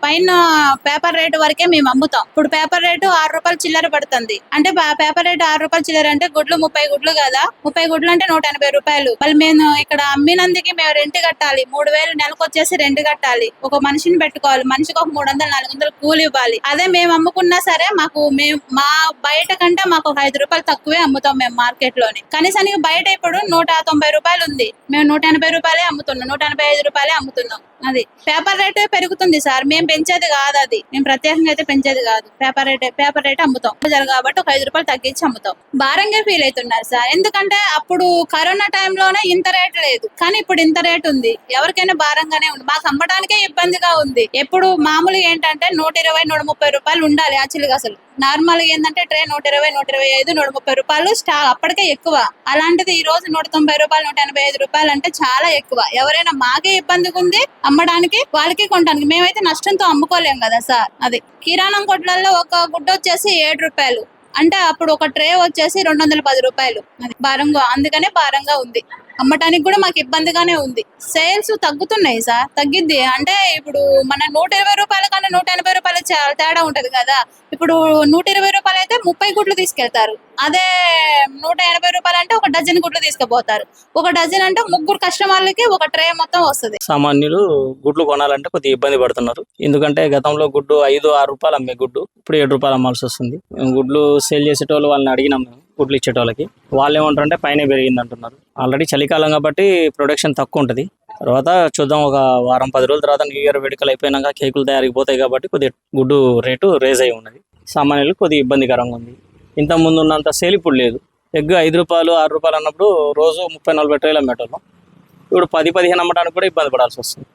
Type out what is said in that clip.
పైన paper rate వరకే మేము అమ్ముతాం. ఇప్పుడు పేపర్ రేటు 6 రూపాయలు చిల్లర పడుతుంది అంటే పేపర్ రేటు 6 రూపాయలు చిల్లర అంటే గుడ్లు 30 గుడ్లు కదా, 30 గుడ్లు అంటే 180 రూపాయలు. మళ్ళీ మేము ఇక్కడ అమ్మినందుకు మేము రెంట్ కట్టాలి, 3000 నెలకు వచ్చేసి రెంట్ కట్టాలి. ఒక మనిషిని పెట్టుకోవాలి, మనిషికి ఒక 300-400 కూలి ఇవ్వాలి. అదే మేము అమ్ముకున్నా సరే మా బయట కంటే మాకు ఒక 5 రూపాయలు తక్కువే అమ్ముతాం మేము మార్కెట్ లోని. కనీసానికి బయట ఇప్పుడు 190 రూపాయలు ఉంది, మేము 180 రూపాయలే అమ్ముతున్నాం, 185 రూపాయలే అమ్ముతున్నాం. అది పేపర్ రేట్ పెరుగుతుంది సార్, మేము పెంచేది కాదు, అది మేము ప్రత్యేకంగా అయితే పెంచేది కాదు. పేపర్ రేట్ అమ్ముతాం కాబట్టి ఒక 5 రూపాయలు తగ్గించి అమ్ముతాం. భారంగా ఫీల్ అవుతున్నారు సార్, ఎందుకంటే అప్పుడు కరోనా టైంలోనే ఇంత రేట్ లేదు, కానీ ఇప్పుడు ఇంత రేట్ ఉంది. ఎవరికైనా భారంగానే ఉంది, మాకు అమ్మడానికే ఇబ్బందిగా ఉంది. ఎప్పుడు మామూలుగా ఏంటంటే 120-130 రూపాయలు ఉండాలి యాక్చువల్గా. అసలు నార్మల్ గా ఏంటంటే ట్రే 120, 125, 130 రూపాయలు స్టాక్ అప్పటికే ఎక్కువ. అలాంటిది ఈ రోజు 190 రూపాయలు, 185 రూపాయలు అంటే చాలా ఎక్కువ. ఎవరైనా మాకే ఇబ్బందిగా ఉంది అమ్మడానికి, వాళ్ళకి కొనడానికి. మేమైతే నష్టంతో అమ్ముకోలేం కదా సార్. అది కిరాణం కొట్లలో ఒక గుడ్డ వచ్చేసి 7 రూపాయలు అంటే అప్పుడు ఒక ట్రే వచ్చేసి 210 రూపాయలు. అది భారంగా, అందుకనే భారంగా ఉంది. అమ్మటానికి కూడా మాకు ఇబ్బందిగానే ఉంది. సేల్స్ తగ్గుతున్నాయి సార్, తగ్గిద్ది అంటే ఇప్పుడు మన 120 రూపాయల కన్నా 180 రూపాయలు తేడా ఉంటది కదా. ఇప్పుడు 120 రూపాయలు అయితే 30 గుడ్లు తీసుకెళ్తారు, అదే 180 రూపాయలు అంటే ఒక డజన్ గుడ్లు తీసుకుపోతారు. ఒక డజన్ అంటే 3 కస్టమర్లకి ఒక ట్రే మొత్తం వస్తుంది. సామాన్యులు గుడ్లు కొనాలంటే కొద్దిగా ఇబ్బంది పడుతున్నారు, ఎందుకంటే గతంలో గుడ్డు 5-6 రూపాయలు అమ్మే గుడ్డు ఇప్పుడు 7 రూపాయలు అమ్మాల్సి వస్తుంది. గుడ్లు సేల్ చేసేటోళ్ళు వాళ్ళని అడిగినాం మేము, గుడ్లు ఇచ్చేటోళ్ళకి. వాళ్ళు ఏమంటారంటే పైన పెరిగింది అంటున్నారు. ఆల్రెడీ చలికాలం కాబట్టి ప్రొడక్షన్ తక్కువ ఉంటుంది. తర్వాత చూద్దాం, ఒక వారం 10 రోజుల తర్వాత న్యూ ఇయర్ వేడుకలు అయిపోయినాక కేకులు తయారీకి పోతాయి కాబట్టి కొద్దిగా గుడ్డు రేటు రేజ్ అయి ఉన్నది. సామాన్యులకు కొద్దిగా ఇబ్బందికరంగా ఉంది. ఇంత ముందు ఉన్నంత సేల్ ఇప్పుడు లేదు. ఎగ్ 5 రూపాయలు 6 రూపాయలు అన్నప్పుడు రోజు 30-40 ట్రేలు అమ్మేటోళ్ళం. ఇప్పుడు 10-15 అమ్మడానికి కూడా ఇబ్బంది పడాల్సి వస్తుంది.